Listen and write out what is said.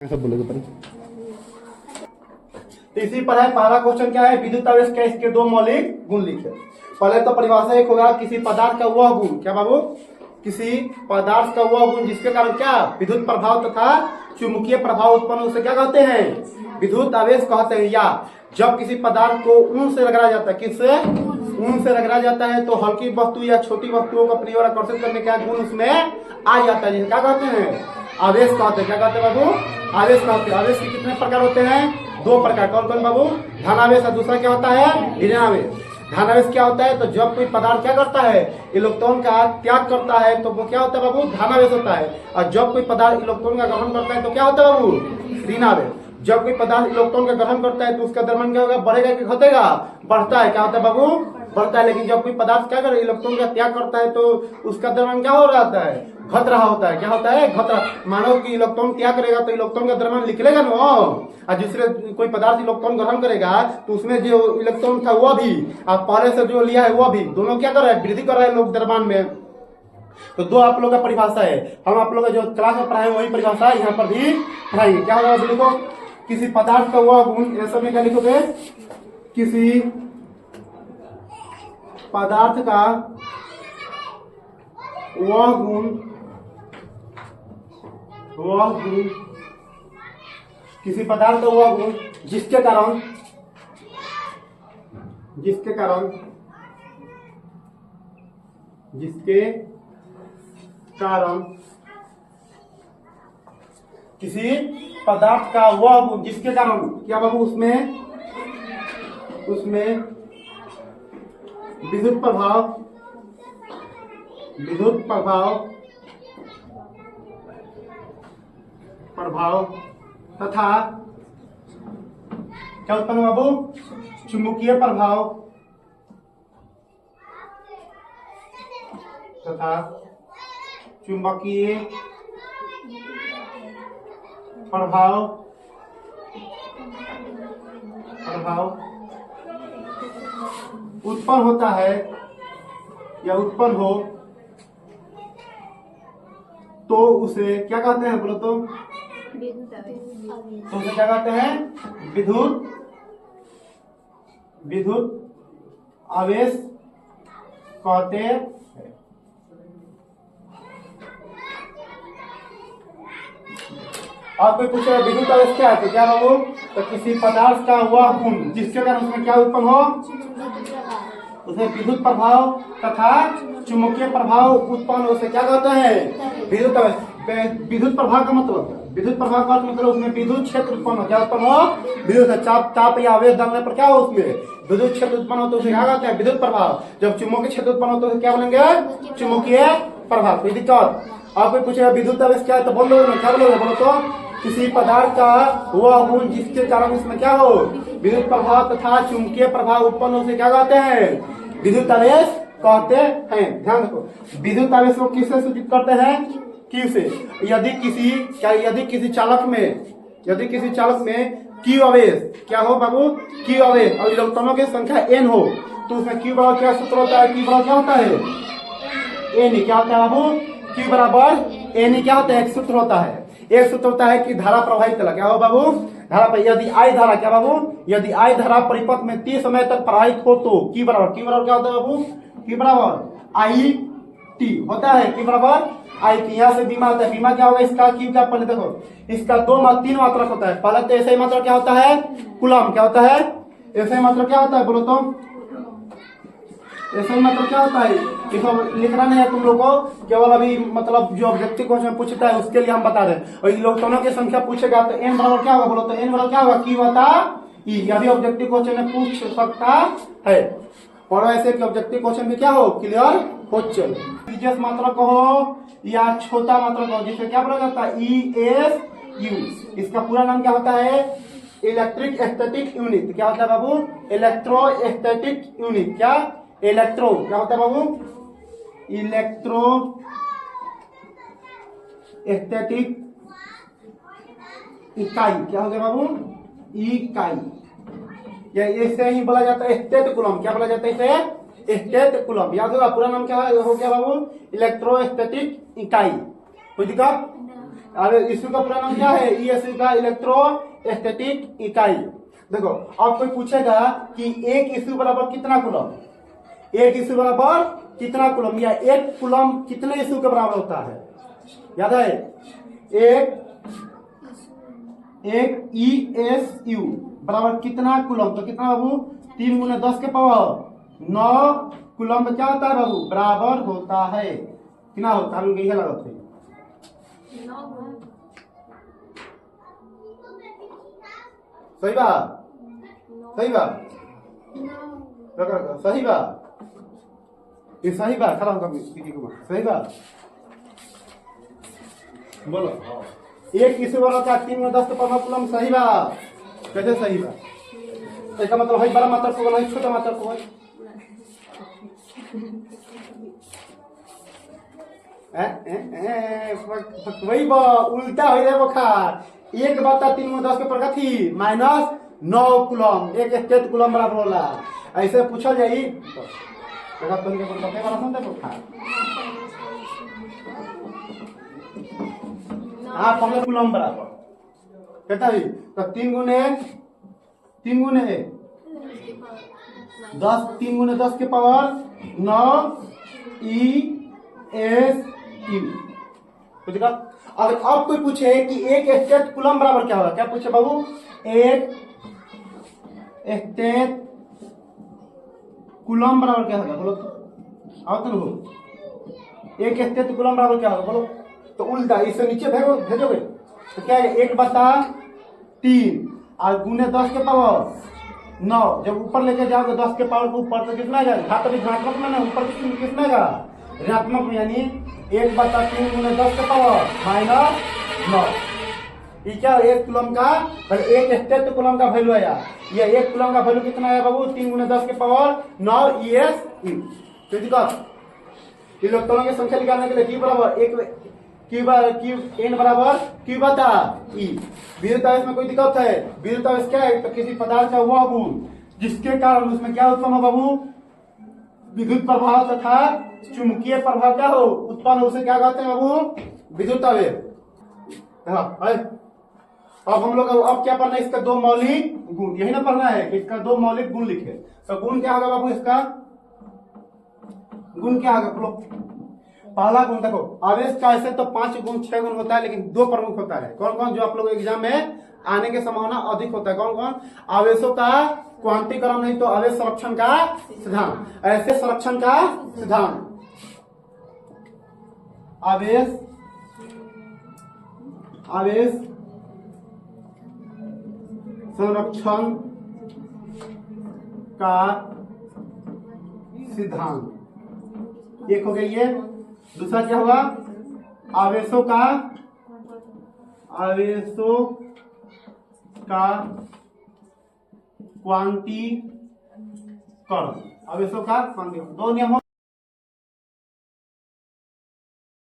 सब बोलोगे पर तो इसी पर है। पहला क्वेश्चन क्या है, विद्युत आवेश का इसके दो मौलिक गुण लिखे। पहले तो परिभाषा एक होगा, किसी पदार्थ का वह गुण, क्या बाबू, किसी पदार्थ का वह गुण जिसके कारण क्या विद्युत प्रभाव तथा चुंबकीय प्रभाव उत्पन्न, उसे क्या कहते हैं, विद्युत आवेश कहते हैं। या जब किसी पदार्थ को ऊन से रगड़ा जाता है, किससे, ऊन से रगड़ा जाता है, तो हल्की वस्तु या छोटी वस्तुओं को अपनी ओर आकर्षित करने का गुण उसमें आ जाता है, जिसे क्या कहते हैं, आवेश कहते हैं। क्या कहते हैं बाबू, आवेश कहते हैं। आवेश के कितने प्रकार होते हैं, दो प्रकार। कौन कौन बाबू, धनावेश और दूसरा क्या होता है, ऋणावेश। धनावेश क्या होता है, तो जब कोई पदार्थ क्या करता है, इलेक्ट्रॉन का त्याग करता है, तो वो क्या होता है बाबू, धनावेश होता है। और जब कोई पदार्थ इलेक्ट्रॉन का ग्रहण करता है तो क्या होता है बाबू, ऋणावेश। जब कोई पदार्थ इलेक्ट्रॉन का ग्रहण करता है तो उसका द्रव्यमान क्या होगा, बढ़ेगा कि घटेगा, बढ़ता है। क्या होता है बाबू, बढ़ता है। लेकिन जब कोई पदार्थ क्या करे, इलेक्ट्रॉन का त्याग करता है, तो उसका द्रव्यमान क्या हो रहा है, घट रहा होता है। क्या होता है, घट रहा। मानो कि इलेक्ट्रॉन त्याग करेगा तो इलेक्ट्रॉन का द्रव्यमान निकलेगा ना, और दूसरे कोई पदार्थ इलेक्ट्रॉन ग्रहण करेगा तो उसमें जो इलेक्ट्रॉन था वह भी, और पहले से जो लिया है वह भी, दोनों क्या कर रहे हैं, वृद्धि कर रहे हैं लोग द्रव्यमान में। तो दो आप लोग का परिभाषा है, हम आप लोग का जो क्लास में पढ़ाए वही परिभाषा यहाँ पर भी पढ़ाएंगे। क्या होगा लिखो, किसी पदार्थ का वह गुण, ऐसा में क्या लिखोगे, किसी पदार्थ का वह गुण, किसी पदार्थ का वह गुण जिसके कारण किसी पदार्थ का वह गुण जिसके कारण क्या बाबू, उसमें विद्युत प्रभाव तथा क्या उत्पन्न बाबू, चुंबकीय प्रभाव तथा चुंबकीय प्रभाव उत्पन्न होता है या उत्पन्न हो, तो उसे क्या कहते हैं, बोलो तो उसे क्या कहते हैं, विद्युत आवेश कहते हैं। और कोई पूछे विद्युत आवेश क्या है, तो क्या बाबू, तो किसी पदार्थ का वह गुण जिसके कारण उसमें क्या उत्पन्न हो, उसे विद्युत प्रभाव तथा चुंबकीय प्रभाव उत्पन्न, उसे क्या कहते हैं, विद्युत आवेश। विद्युत प्रभाव का मतलब, उसमें विद्युत क्षेत्र उत्पन्न हो, क्या उत्पन्न हो, विद्युत चाप या आवेश डालने पर क्या हो, उसमें विद्युत क्षेत्र उत्पन्न हो, तो उसे क्या कहते हैं, विद्युत प्रभाव। जब चुंबकीय क्षेत्र उत्पन्न हो तो उसे क्या बोलेंगे, चुंबकीय प्रभाव। कोई दिक्कत, आप कोई पूछेगा विद्युत आवेश क्या है, तो बोल दो, क्या बोलोगे, बोलो तो किसी पदार्थ का वह गुण जिसके कारण उसमें क्या हो, विद्युत प्रभाव तथा चुंबकीय प्रभाव उत्पन्न, उसे क्या कहते हैं, विद्युत आवेश कहते हैं। ध्यान रखो, विद्युत आवेश को किससे सूचित करते हैं, Q से। यदि किसी चालक में Q आवेश क्या हो बाबू, Q आवेश और इलेक्ट्रॉनों की संख्या n हो, तो उसमें Q बराबर क्या सूत्र होता है, Q बराबर क्या होता है, n। क्या होता है बाबू, Q बराबर n क्या होता है, एक सूत्र होता है। एक सूत्र होता है कि धारा प्रवाहित कला, क्या हो बाबू, धारा पर यदि I धारा, क्या बाबू, यदि I धारा परिपथ में T समय तक प्रवाहित हो तो Q बराबर क्या होता है बाबू, Q बराबर I T होता है। Q बराबर I T। यहाँ से बीमा होता है, बीमा क्या होगा इसका, Q का पहले देखो, इसका तीन मात्रक होता है। पहले तो ऐसा ही मात्रक क्या होता है, कूलम। क्या होता है, ऐसा ही मात्रक क्या होता है, बोलो तो ऐसा ही मात्रक क्या होता है, इसको लिखना नहीं है तुम लोग को, केवल अभी मतलब जो ऑब्जेक्टिव क्वेश्चन पूछता है उसके लिए हम बता रहे हैं। और इलेक्ट्रॉनों की संख्या पूछेगा तो n बराबर क्या होगा, बोलो तो n बराबर क्या होगा, Q बटा E। यह भी ऑब्जेक्टिव क्वेश्चन में पूछ सकता है, और ऐसे कि ऑब्जेक्टिव क्वेश्चन में क्या हो, क्लियर हो। चल विशेष मात्रक हो या छोटा मात्रक हो, जिसे क्या बोला जाता है, ESU। इसका पूरा नाम क्या होता है, इलेक्ट्रिक स्टैटिक यूनिट। क्या होता है बाबू, इलेक्ट्रोस्टैटिक यूनिट। क्या, क्या होता है बाबू, इलेक्ट्रोस्टैटिक इकाई। क्या होगा बाबू, इकाई। या ऐसे ही बोला जाता है स्टेट कूलम। क्या बोला जाता है इसे, स्टेट कूलम। याद होगा पूरा नाम क्या हो गया बाबू, इलेक्ट्रोस्टैटिक इकाई। कोई दिक्कत, अब ईसु का पूरा नाम क्या है? ईएसयू का इलेक्ट्रोस्टैटिक इकाई। देखो अब कोई पूछेगा कि एक ईसु बराबर कितना कूलम, एक ईसु बराबर कितना कूलम, या एक कूलम कितने ईसु के बराबर होता है? याद है? एक ईएसयू बराबर कितना कूलम? तो कितना बाबू? 3 × 10 के पावर 9 कूलम में क्या होता है बाबू? बराबर होता है। कितना होता है? यही लागत है। सही बात, सही बात, सही बात, ये सही बात। खड़ा होगा सही बात, बोलो। एक ईसु बराबर का 3 × 10 के पावर कूलम। सही बात। कैसे सही बात? इसका मतलब है बड़ा मात्रा को बोला, छोटा मात्रा को बोला। वही उल्टा हो जाए बखार। 1/3 × 10 के पर थी -9 कूलम, एक स्टेट कूलम बराबर होला। ऐसे पूछल जाई हाँ 15 कूलम बराबर कहता है। तो 3 × 1 3 × 1 10, 3 × 10 के पावर 9 ईएसयू। अगर अब कोई पूछे कि एक स्टेट कूलम बराबर क्या होगा, क्या पूछे बाबू? एक स्टेट कूलम बराबर क्या होगा? बोलो आओ तो हो। एक स्टेट कूलम बराबर क्या होगा? बोलो। तो उल्टा इससे नीचे भेजोगे तो क्या है? 1/3 और गुने 10 के पावर 9। जब ऊपर लेके जाओगे 10 के पावर को ऊपर तो कितना आएगा? धनात्मक में ना, ऊपर कितना आएगा? ऋणात्मक में, यानी 1/3 × 10 के पावर -9। ये क्या? एक कूलम का, एक स्टेट कूलम का वैल्यू आया। ये एक कूलम का वैल्यू कितना है बाबू? 3 × 10 के पावर 9 ईएसयू। इलेक्ट्रॉनों की संख्या निकालने के लिए Q बराबर N बराबर Q बटा E। विद्युत आवेश में कोई दिक्कत है? विद्युत आवेश क्या है? तो किसी पदार्थ का वह गुण जिसके कारण उसमें क्या उत्पन्न हो बाबू? विद्युत प्रभाव तथा चुंबकीय प्रभाव क्या हो उत्पन्न, उसे क्या कहते हैं बाबू? विद्युत आवेश। अब हम लोग अब क्या पढ़ना है? इसका 2 मौलिक गुण, यही ना पढ़ना है कि इसका 2 मौलिक गुण लिखे। तो गुण क्या होगा बाबू? इसका गुण क्या होगा? बोलो। पहला गुण देखो, आवेश का ऐसे तो 5 गुण 6 गुण होता है, लेकिन 2 प्रमुख होता है। कौन कौन? जो आप लोग एग्जाम में आने की संभावना अधिक होता है। कौन कौन? आवेशों का क्वांटीकरण, नहीं तो आवेश संरक्षण का सिद्धांत। ऐसे संरक्षण का सिद्धांत, आवेश संरक्षण का सिद्धांत एक हो गई है। दूसरा क्या हुआ? आवेशों का क्वांटीकरण। आवेशों का क्वांटीकरण 2 नियम।